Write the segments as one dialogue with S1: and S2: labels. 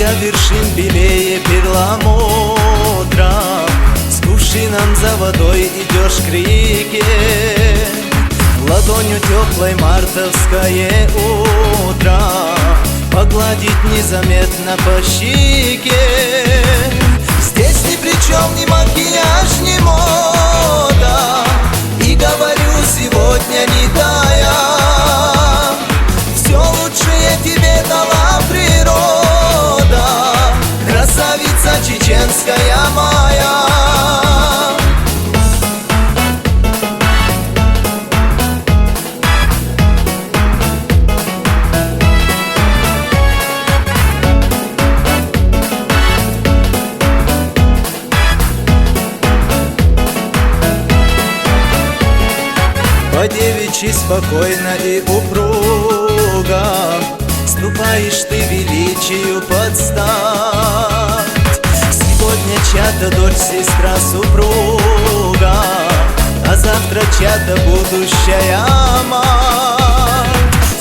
S1: Вершина вершин белее перламутра, с кувшином за водой идешь к реке. Ладонью теплой мартовское утро погладить незаметно по щеке. Здесь ни при чем ни макияж, ни мода, и говорю сегодня не тая. Все лучшее тебе дала природа, красавица чеченская моя. По-девичьи спокойно и упруго ступаешь ты величию под стать. Сегодня чья-то дочь, сестра, супруга, а завтра чья-то будущая мать.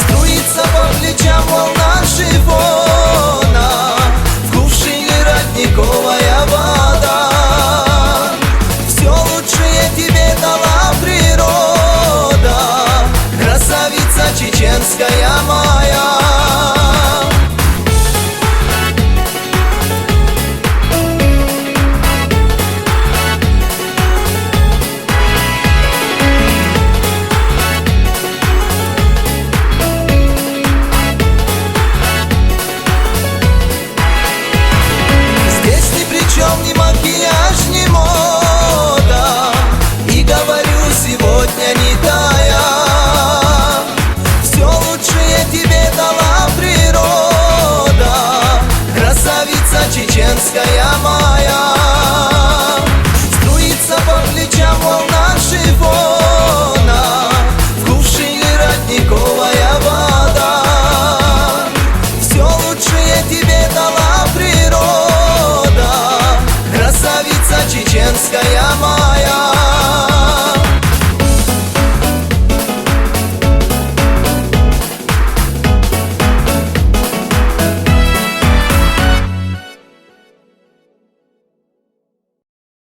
S1: Струится по плечам волна шифона, в кувшине родниковая вода. Все лучшее тебе дала природа, красавица чеченская моя.